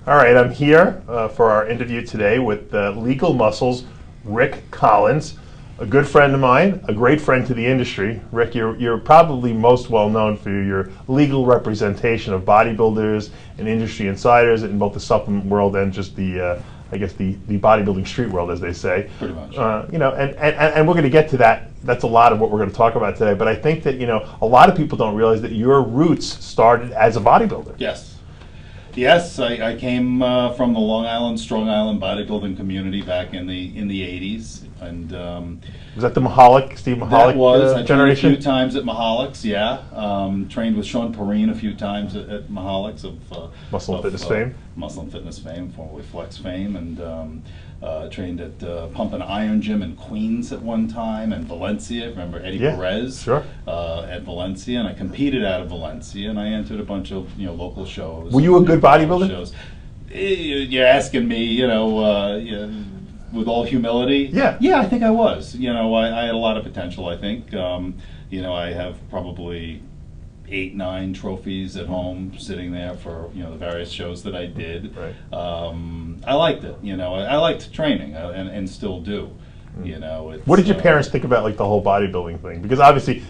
All right, I'm here for our interview today with Legal Muscle's Rick Collins, a good friend of mine, a great friend to the industry. Rick, you're probably most well known for your legal representation of bodybuilders and industry insiders in both the supplement world and just the bodybuilding street world, as they say. Pretty much. And we're going to get to that. That's a lot of what we're going to talk about today. But I think that a lot of people don't realize that your roots started as a bodybuilder. Yes, I came from the Long Island, Strong Island bodybuilding community back in the 80s, and was that the Mahalik, Steve Mahalik that was I generation? trained a few times at Mahalik's, yeah. Trained with Sean Perrine a few times at Mahalik's of Muscle and Fitness fame. Muscle and Fitness fame, formerly Flex fame, and trained at Pump and Iron Gym in Queens at one time, and Valencia. Remember Eddie Perez? Sure. At Valencia, and I competed out of Valencia, and I entered a bunch of local shows. Were you a good bodybuilder? Shows. You're asking me, with all humility. Yeah, I think I was. I had a lot of potential. I think. I have probably 8, 9 trophies at home sitting there for the various shows that I did. Right. I liked it. I liked training, and still do. What did your parents think about the whole bodybuilding thing? Because obviously,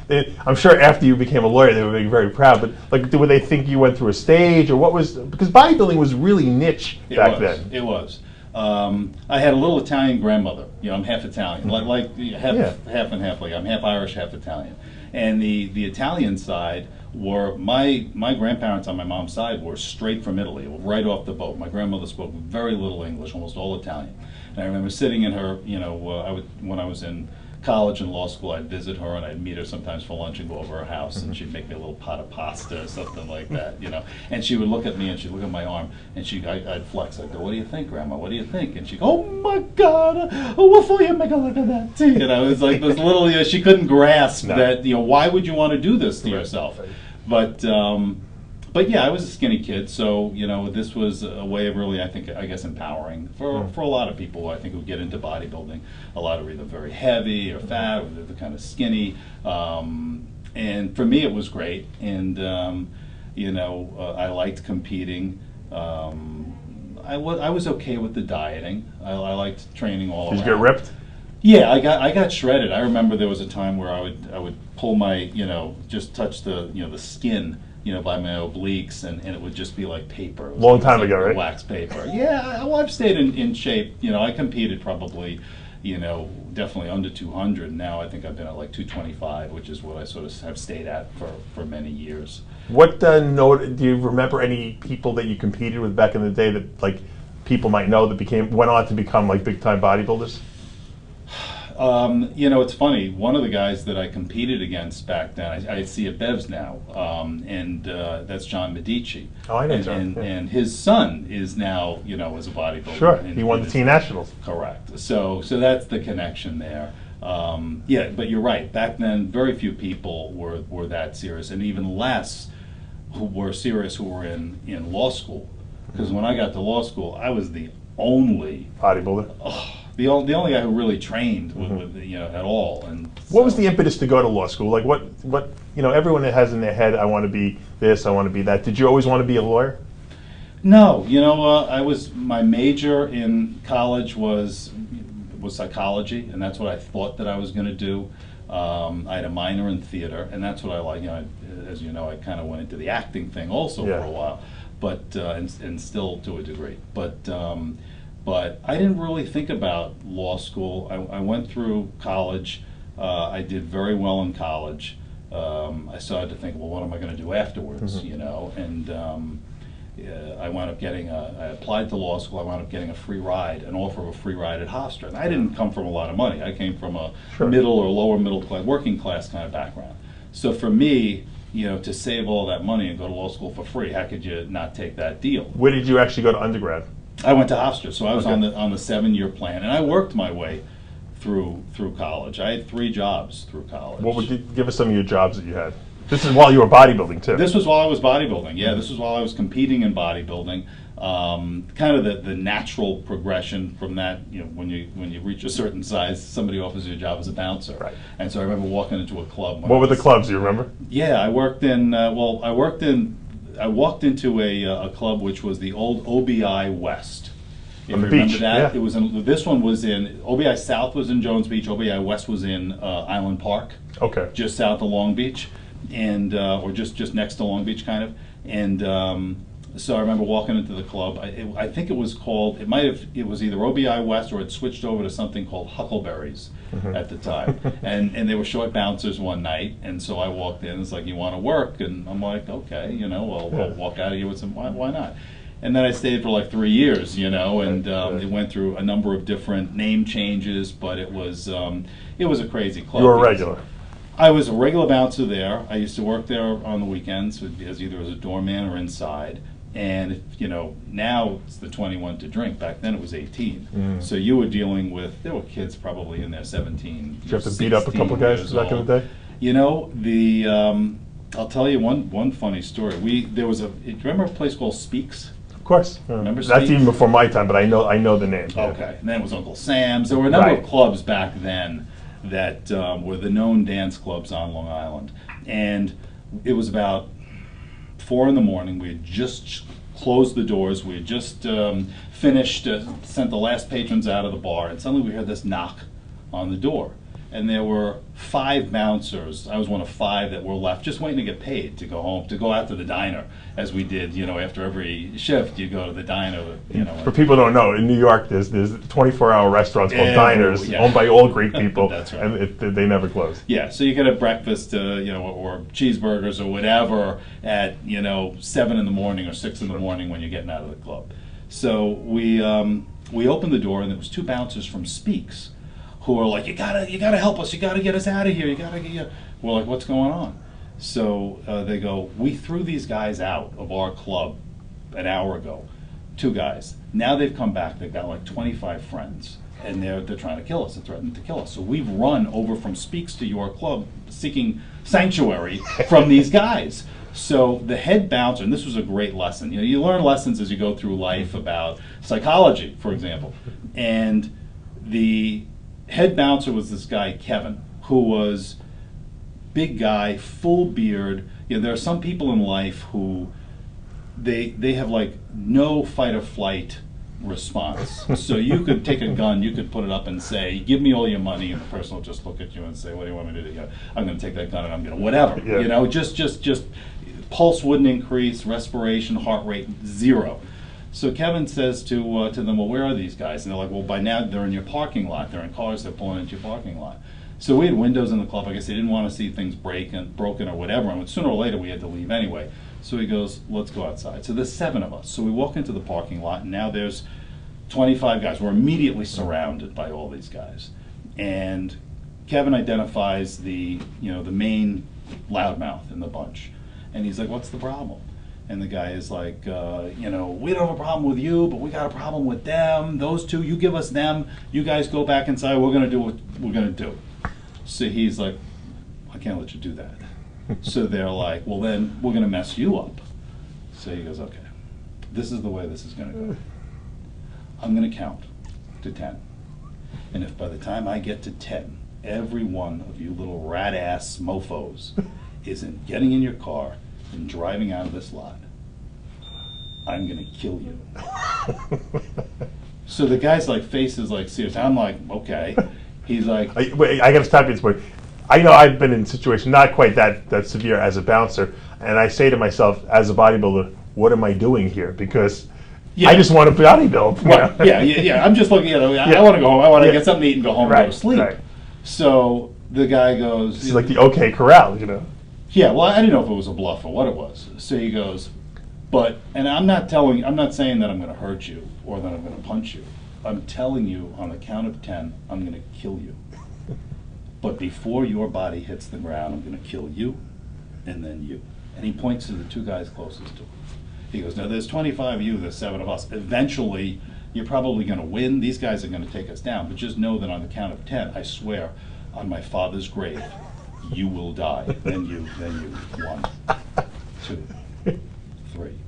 I'm sure after you became a lawyer, they were being very proud. But would they think you went through a stage, or what was? Because bodybuilding was really niche back then. It was. I had a little Italian grandmother. I'm half Italian, half and half. I'm half Irish, half Italian. And the Italian side were my grandparents on my mom's side were straight from Italy, right off the boat. My grandmother spoke very little English, almost all Italian. And I remember sitting in her, when I was in college and law school, I'd visit her and I'd meet her sometimes for lunch and go over her house, and she'd make me a little pot of pasta or something like that, And she would look at me and she'd look at my arm, and I'd flex. I'd go, "What do you think, Grandma? What do you think?" And she'd go, "Oh my God, what for you make a look at that?" It was like this little. She couldn't grasp that. Why would you want to do this to yourself? But yeah, I was a skinny kid, so this was a way of really, I guess, empowering for a lot of people. I think who get into bodybuilding. A lot are either very heavy or fat, or they're kind of skinny. And for me, it was great. And I liked competing. I was okay with the dieting. I liked training all around. Did you get ripped? Yeah, I got shredded. I remember there was a time where I would pull my just touch the the skin by my obliques, and it would just be like paper. Long time ago, right? Wax paper. Yeah, well, I've stayed in shape. I competed probably, definitely under 200. Now I think I've been at like 225, which is what I sort of have stayed at for many years. What do you remember any people that you competed with back in the day that people might know that went on to become big time bodybuilders? It's funny. One of the guys that I competed against back then, I see at Bev's now, and that's John Medici. Oh, I know John. And his son is now, as a bodybuilder. Sure, he won the Teen Nationals. Correct. So that's the connection there. Yeah, but you're right. Back then, very few people were that serious, and even less who were serious who were in law school. Because when I got to law school, I was the only bodybuilder. The only guy who really trained at all. And what was the impetus to go to law school? What everyone has in their head, I want to be this, I want to be that. Did you always want to be a lawyer? No, my major in college was psychology, and that's what I thought that I was going to do. I had a minor in theater, and that's what I like. As you know, I kind of went into the acting thing also for a while, but and still to a degree, But I didn't really think about law school. I went through college. I did very well in college. I started to think, well, what am I going to do afterwards? And I wound up I applied to law school. I wound up getting an offer of a free ride at Hofstra. And I didn't come from a lot of money. I came from a middle or lower middle class, working class kind of background. So for me, to save all that money and go to law school for free, how could you not take that deal? Where did you actually go to undergrad? I went to Hofstra, so I was on the 7-year plan, and I worked my way through college. I had 3 jobs through college. What would you give us some of your jobs that you had? This is while you were bodybuilding too. This was while I was bodybuilding. Yeah, this was while I was competing in bodybuilding. Kind of the natural progression from that. When you reach a certain size, somebody offers you a job as a bouncer. Right. And so I remember walking into a club. What were the clubs? Do you remember? Yeah, I worked in. I worked in I walked into a club which was the old OBI West. If On the you remember beach, that, yeah. it was this one was in OBI South was in Jones Beach. OBI West was in Island Park, Okay. just south of Long Beach, and or just next to Long Beach, kind of. And so I remember walking into the club. I think it was called. It was either OBI West or it switched over to something called Huckleberries at the time. and they were short bouncers one night, and so I walked in. It's like, you want to work, and I'm like, okay, I'll walk out of here with some. Why not? And then I stayed for like 3 years, and it went through a number of different name changes, but it was a crazy club. You were a regular. I was a regular bouncer there. I used to work there on the weekends as either as a doorman or inside. And now it's the 21 to drink. Back then it was 18. So you were dealing with, there were kids probably in their 17. Did you have to beat up a couple guys back in the day? I'll tell you one funny story. Do you remember a place called Speaks? Of course. Remember That's Speaks? even before my time, but I know the name. Yeah. Okay. And then it was Uncle Sam's. There were a number Right. of clubs back then that were the known dance clubs on Long Island. And it was about 4 in the morning. We had just closed the doors. We had just finished, sent the last patrons out of the bar, and suddenly we heard this knock on the door. And there were 5 bouncers. I was one of 5 that were left, just waiting to get paid to go home, to go out to the diner, as we did. After every shift, you go to the diner. For people who don't know, in New York, there's 24-hour restaurants called diners yeah. owned by old great people, That's right. and they never close. Yeah, so you could have breakfast, or cheeseburgers or whatever at 7 in the morning or 6 in the morning when you're getting out of the club. So we opened the door, and there was 2 bouncers from Speaks, who were like, you gotta help us, you gotta get us out of here, We're like, what's going on? So they go, we threw these guys out of our club an hour ago, 2 guys. Now they've come back, they've got like 25 friends, and they're trying to kill us and threatening to kill us. So we've run over from Speaks to your club seeking sanctuary from these guys. So the head bouncer, and this was a great lesson. You learn lessons as you go through life about psychology, for example. And the head bouncer was this guy, Kevin, who was big guy, full beard. There are some people in life who they have like no fight or flight response. So you could take a gun, you could put it up and say, give me all your money, and the person will just look at you and say, what do you want me to do? I'm going to take that gun and I'm going to whatever. Yeah. Just pulse wouldn't increase, respiration, heart rate, 0. So Kevin says to them, well, where are these guys? And they're like, well, by now they're in your parking lot. They're in cars, they're pulling into your parking lot. So we had windows in the club. I guess they didn't want to see things broken or whatever. And sooner or later we had to leave anyway. So he goes, let's go outside. So there's 7 of us. So we walk into the parking lot, and now there's 25 guys. We're immediately surrounded by all these guys. And Kevin identifies the main loudmouth in the bunch. And he's like, what's the problem? And the guy is like, we don't have a problem with you, but we got a problem with them. Those 2, you give us them. You guys go back inside. We're going to do what we're going to do. So he's like, I can't let you do that. So they're like, well, then we're going to mess you up. So he goes, okay, this is the way this is going to go. I'm going to count to 10. And if by the time I get to 10, every one of you little rat-ass mofos isn't getting in your car and driving out of this lot, I'm gonna kill you. So the guy's like, face is like serious. I'm like, okay. He's like, Wait, I gotta stop you at this point. I know I've been in situations not quite that severe as a bouncer, and I say to myself, as a bodybuilder, what am I doing here? Because I just want to bodybuild. Right. Yeah. I'm just looking at it. I want to go home. I want to get something to eat and go home and go to sleep. Right. So the guy goes, It's like the OK Corral, Yeah, well, I didn't know if it was a bluff or what it was. So he goes, and I'm not saying that I'm going to hurt you or that I'm going to punch you. I'm telling you, on the count of 10, I'm going to kill you. But before your body hits the ground, I'm going to kill you, and then you. And he points to the 2 guys closest to him. He goes, now there's 25 of you, there's 7 of us. Eventually, you're probably going to win. These guys are going to take us down. But just know that on the count of 10, I swear, on my father's grave, you will die. Then you. 1, 2, 3,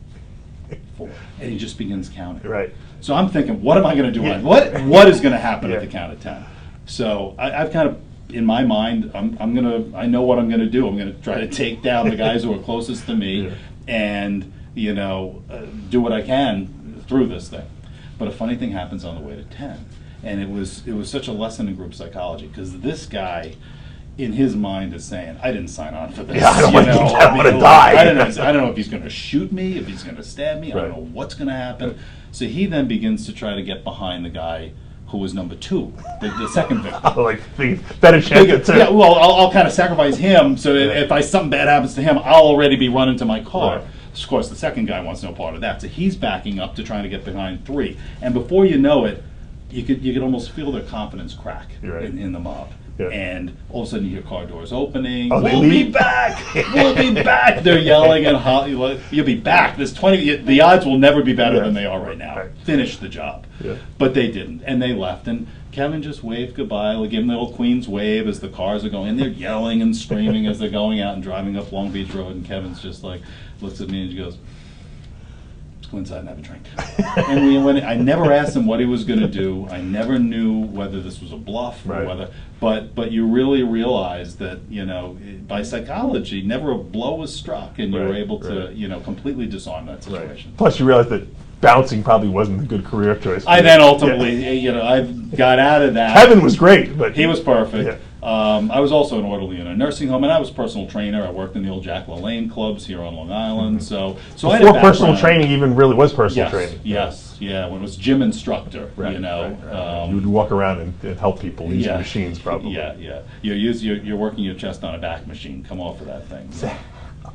4. And he just begins counting. Right. So I'm thinking, what am I going to do? Yeah. What is going to happen at Yeah. the count of 10? So I've kind of, in my mind, I know what I'm going to do. I'm going to try to take down the guys who are closest to me, Yeah. and do what I can through this thing. But a funny thing happens on the way to 10. And it was such a lesson in group psychology, because this guy, in his mind, is saying, I didn't sign on for this. Yeah, I don't want to die. I don't know if he's going to shoot me, if he's going to stab me. I don't know what's going to happen. Right. So he then begins to try to get behind the guy who was number 2, the second victim. Like, better chance. Yeah, well, I'll kind of sacrifice him, so if something bad happens to him, I'll already be running to my car. Right. Of course, the second guy wants no part of that, so he's backing up to trying to get behind 3. And before you know it, you could almost feel their confidence crack in the mob. Yeah. And all of a sudden you hear car doors opening. Oh, we'll be back! We'll be back! They're yelling and you'll be back. There's 20. The odds will never be better than they are right now. Right. Finish the job. Yeah. But they didn't, and they left. And Kevin just waved goodbye. Like, give him the old Queen's wave as the cars are going. And they're yelling and screaming as they're going out and driving up Long Beach Road. And Kevin's just like looks at me and he goes, "Let's go inside and have a drink." And we went. I never asked him what he was going to do. I never knew whether this was a bluff or whether. But you really realize that, by psychology, never a blow was struck, and you were able to completely disarm that situation. Right. Plus, you realize that bouncing probably wasn't a good career choice. I then ultimately, I got out of that. Kevin was great, but he was perfect. Yeah. I was also an orderly in a nursing home, and I was a personal trainer. I worked in the old Jack LaLanne clubs here on Long Island. So before I had personal training even really was personal training. Yes, yeah, when it was gym instructor, you would walk around and help people use machines, probably. Yeah. You're working your chest on a back machine. Come off of that thing. So,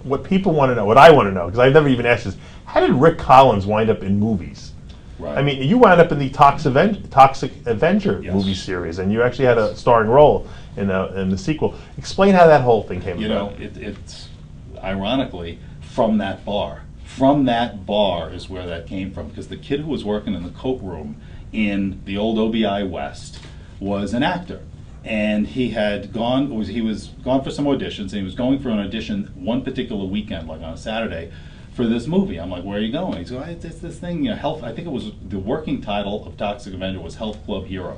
what people want to know, what I want to know, because I've never even asked this, how did Rick Collins wind up in movies? Right. I mean, you wound up in the Toxic Avenger movie series, and you actually had a starring role in the sequel. Explain how that whole thing came about. It's ironically from that bar. From that bar is where that came from, because the kid who was working in the coat room in the old OBI West was an actor. And he had gone, he was gone for some auditions, and he was going for an audition one particular weekend, like on a Saturday, for this movie. I'm like, where are you going? He's going, it's this thing, Health, I think it was, the working title of Toxic Avenger was Health Club Hero.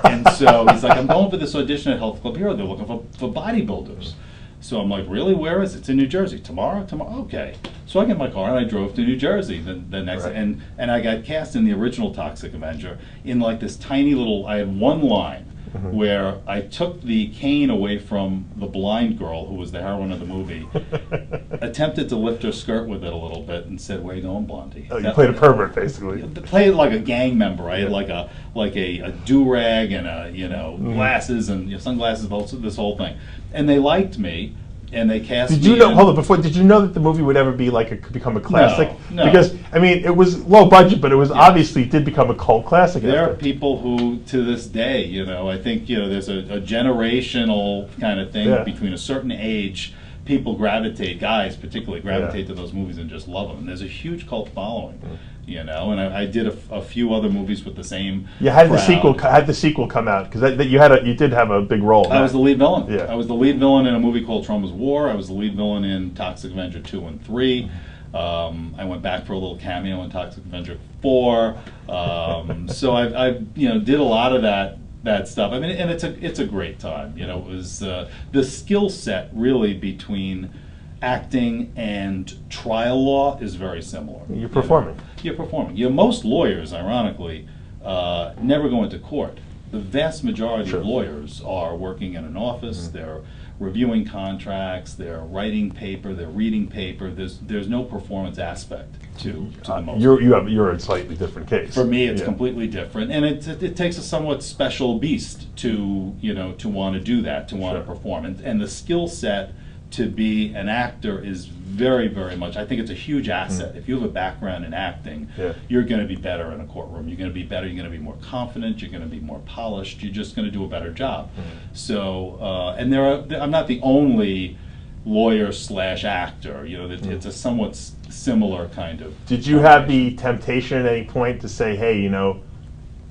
And so he's like, I'm going for this audition at Health Club Hero. They're looking for bodybuilders. So I'm like, really, where is it? It's in New Jersey. Tomorrow? Okay. So I get in my car and I drove to New Jersey the next day. And I got cast in the original Toxic Avenger in like this tiny little, I had one line where I took the cane away from the blind girl who was the heroine of the movie, attempted to lift her skirt with it a little bit, and said, "Where you going, Blondie?" Oh, you played a pervert, basically. Played like a gang member. I had like a do-rag and glasses and sunglasses, this whole thing. And they liked me. And they cast me. Did you know? Hold on, before. Did you know that the movie would ever be become a classic? No. Because I mean, it was low budget, but it was obviously did become a cult classic. There are people who, to this day, I think there's a generational kind of thing between a certain age. People gravitate, guys particularly gravitate to those movies and just love them. And there's a huge cult following. And I did a few other movies with the same. Yeah, how did the sequel come out? Because you did have a big role. I was the lead villain. Yeah. I was the lead villain in a movie called Trauma's War. I was the lead villain in Toxic Avenger 2 and 3. I went back for a little cameo in Toxic Avenger 4. So I did a lot of that stuff. I mean, and it's a great time. It was the skill set really between acting and trial law is very similar. You're performing. You're performing. Most lawyers, ironically, never go into court. The vast majority of lawyers are working in an office. They're reviewing contracts. They're writing paper. They're reading paper. There's no performance aspect to the most. You're a slightly different case. For me, it's completely different, and it takes a somewhat special beast to want to do that, to want to perform, and the skill set to be an actor is very, very much, I think it's a huge asset. If you have a background in acting, you're going to be better in a courtroom. You're going to be better, you're going to be more confident, you're going to be more polished, you're just going to do a better job. So, and I'm not the only lawyer / actor, it's a somewhat similar kind of. Did you have the temptation at any point to say, hey,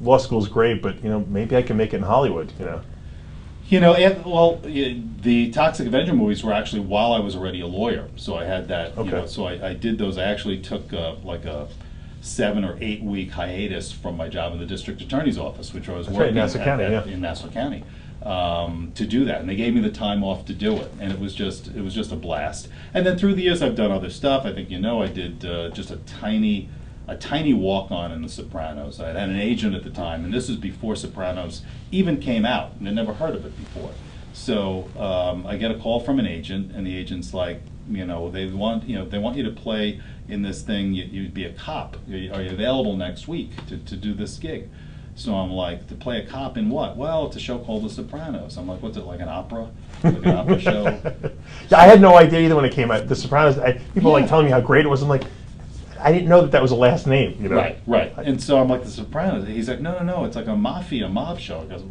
law school's great, but maybe I can make it in Hollywood, the Toxic Avenger movies were actually while I was already a lawyer, so I had that. So I did those. I actually took like a 7 or 8 week hiatus from my job in the district attorney's office, which I was working in Nassau County. In Nassau County, to do that, and they gave me the time off to do it, and it was just a blast. And then through the years, I've done other stuff. I think I did just a tiny walk-on in The Sopranos. I had an agent at the time, and this is before Sopranos even came out, and I'd never heard of it before. So I get a call from an agent, and the agent's like, they want you to play in this thing. You'd be a cop. Are you available next week to do this gig? So I'm like, to play a cop in what? Well, it's a show called The Sopranos. I'm like, what's it, like an opera? Like an opera show? Yeah, I had no idea either when it came out. The Sopranos, people were like telling me how great it was. I'm like, I didn't know that was a last name. Right. And so I'm like, The Sopranos. He's like, no, it's like a mob show. I goes,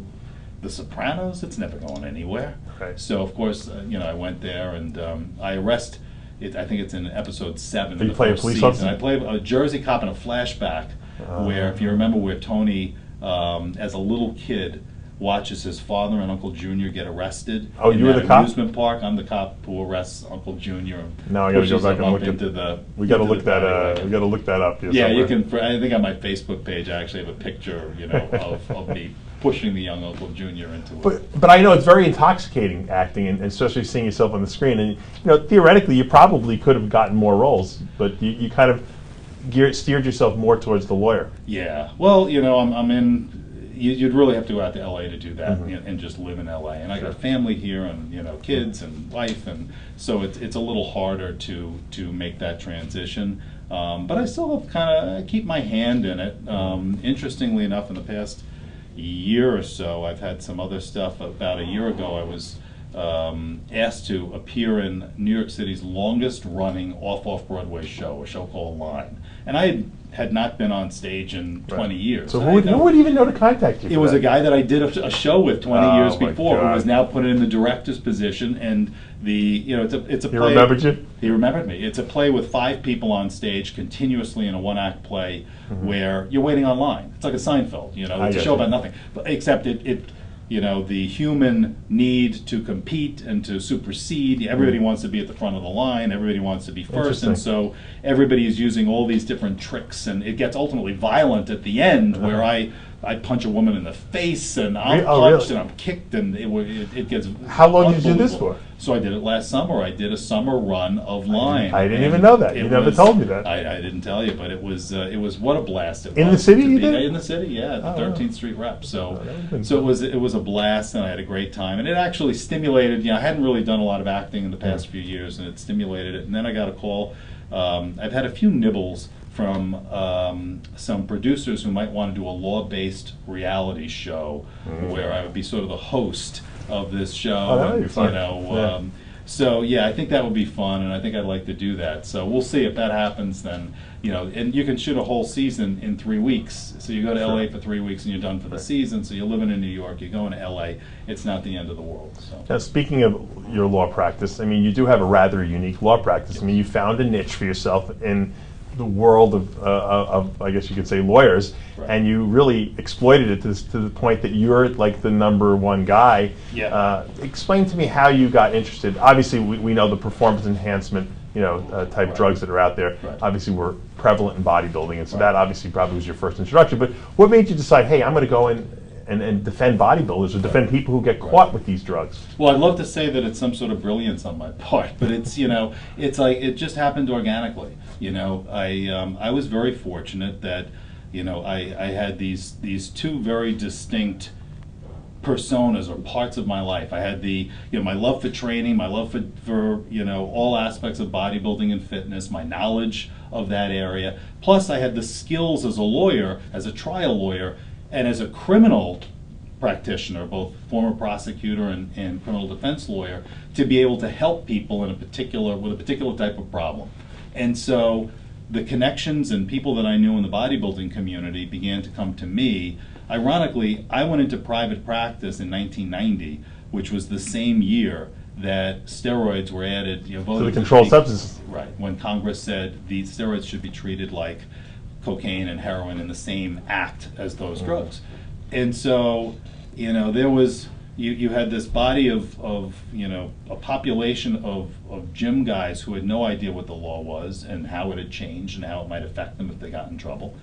The Sopranos? It's never going anywhere. Right. So of course, I went there, and I arrest. I think it's in episode 7. So you play a police officer? I play a Jersey cop in a flashback, where, if you remember, where Tony, as a little kid, watches his father and Uncle Junior get arrested. Oh, you were the cop? Amusement park. I'm the cop who arrests Uncle Junior. Now I got to go back and look into the. We got to look that. We got to look that up. Yeah, you can. I think on my Facebook page, I actually have a picture, of me pushing the young Uncle Junior into it. But I know it's very intoxicating acting, and especially seeing yourself on the screen. And theoretically, you probably could have gotten more roles, but you kind of steered yourself more towards the lawyer. Yeah. Well, I'm in. You'd really have to go out to LA to do that, and just live in LA. And I got a family here, and kids and wife, and so it's a little harder to make that transition. But I still have keep my hand in it. Interestingly enough, in the past year or so, I've had some other stuff. About a year ago, I was asked to appear in New York City's longest running off-Broadway show, a show called Line. And I had not been on stage in 20 years. So who would even know to contact you? It was a guy that I did a show with 20 years before, God. who was now put in the director's position, and it's a play. He remembered you? He remembered me. It's a play with 5 people on stage continuously in a one-act play, where you're waiting on line. It's like a Seinfeld, it's a show about nothing, but except it the human need to compete and to supersede. Everybody wants to be at the front of the line. Everybody wants to be first, and so everybody is using all these different tricks, and it gets ultimately violent at the end, where I punch a woman in the face, and I'm punched, and I'm kicked, and it gets. How long did you do this for? So I did it last summer. I did a summer run of Line. I didn't even know that. You never told me that. I didn't tell you, but it was what a blast it was. In the city, you did? In the city, yeah, at the 13th Street Rep. So it was a blast, and I had a great time, and it actually stimulated. I hadn't really done a lot of acting in the past few years, and it stimulated it. And then I got a call. I've had a few nibbles from some producers who might want to do a law-based reality show, where I would be sort of the host of this show. Oh, that would be fun. So I think that would be fun, and I think I'd like to do that. So we'll see if that happens. Then and you can shoot a whole season in 3 weeks. So you go to LA for 3 weeks, and you're done for the season. So you're living in New York, you're going to LA. It's not the end of the world. So. Now, speaking of your law practice, you do have a rather unique law practice. You found a niche for yourself in the world of I guess you could say, lawyers, and you really exploited it to the point that you're like the #1 guy. Yeah. Explain to me how you got interested. Obviously, we know the performance enhancement type drugs that are out there. Obviously, were prevalent in bodybuilding, and so that obviously probably was your first introduction. But what made you decide, hey, I'm going to go in and defend bodybuilders or defend people who get caught with these drugs? Well, I'd love to say that it's some sort of brilliance on my part, but it's it's like it just happened organically. I was very fortunate that I had these 2 very distinct personas or parts of my life. I had my love for training, my love for all aspects of bodybuilding and fitness, my knowledge of that area. Plus, I had the skills as a lawyer, as a trial lawyer, and as a criminal practitioner, both former prosecutor and criminal defense lawyer, to be able to help people with a particular type of problem. And so the connections and people that I knew in the bodybuilding community began to come to me. Ironically, I went into private practice in 1990, which was the same year that steroids were added. To the controlled substances. Right, when Congress said the steroids should be treated like cocaine and heroin in the same act as those drugs. And so, there was, you had this body of a population of gym guys who had no idea what the law was and how it had changed and how it might affect them if they got in trouble.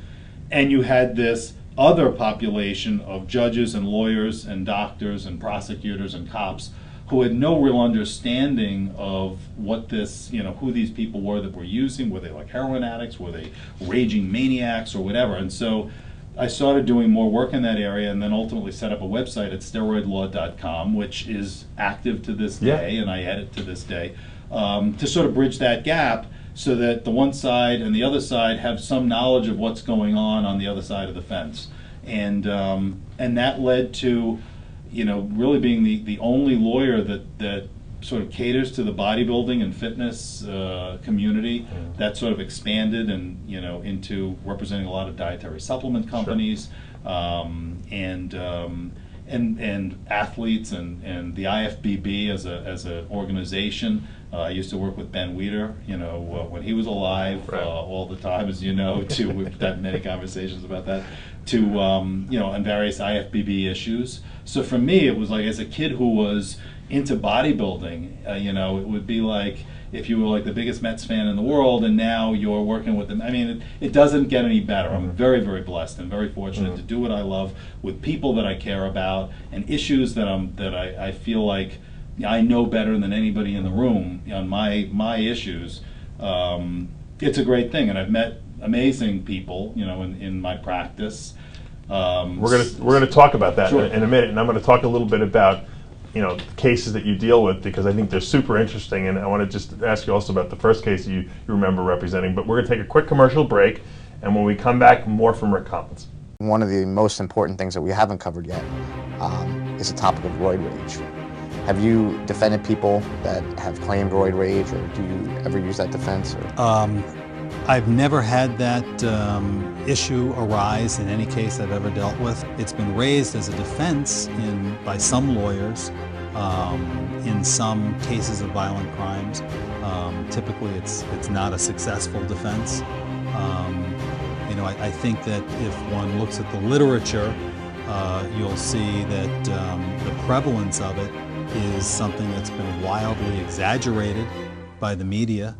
And you had this other population of judges and lawyers and doctors and prosecutors and cops who had no real understanding of what this, who these people were that were using. Were they like heroin addicts? Were they raging maniacs or whatever? And so I started doing more work in that area, and then ultimately set up a website at steroidlaw.com, which is active to this day, and I edit to this day, to sort of bridge that gap so that the one side and the other side have some knowledge of what's going on the other side of the fence. And that led to, really being the only lawyer that sort of caters to the bodybuilding and fitness community. That sort of expanded and into representing a lot of dietary supplement companies, and athletes and the IFBB as a organization. I used to work with Ben Weeder, when he was alive, all the time, as you know. We've had many conversations about that. On various IFBB issues. So for me, it was like, as a kid who was into bodybuilding, it would be like if you were like the biggest Mets fan in the world, and now you're working with them. I mean, it doesn't get any better. I'm very, very blessed and very fortunate to do what I love with people that I care about and issues that I feel like I know better than anybody in the room on my issues. It's a great thing, and I've met amazing people, in my practice. We're gonna talk about that in a minute, and I'm going to talk a little bit about the cases that you deal with, because I think they're super interesting, and I want to just ask you also about the first case you remember representing. But we're going to take a quick commercial break, and when we come back, more from Rick Collins. One of the most important things that we haven't covered yet is the topic of roid rage. Have you defended people that have claimed roid rage, or do you ever use that defense? I've never had that issue arise in any case I've ever dealt with. It's been raised as a defense by some lawyers in some cases of violent crimes. Typically, it's not a successful defense. I think that if one looks at the literature, you'll see that the prevalence of it is something that's been wildly exaggerated by the media.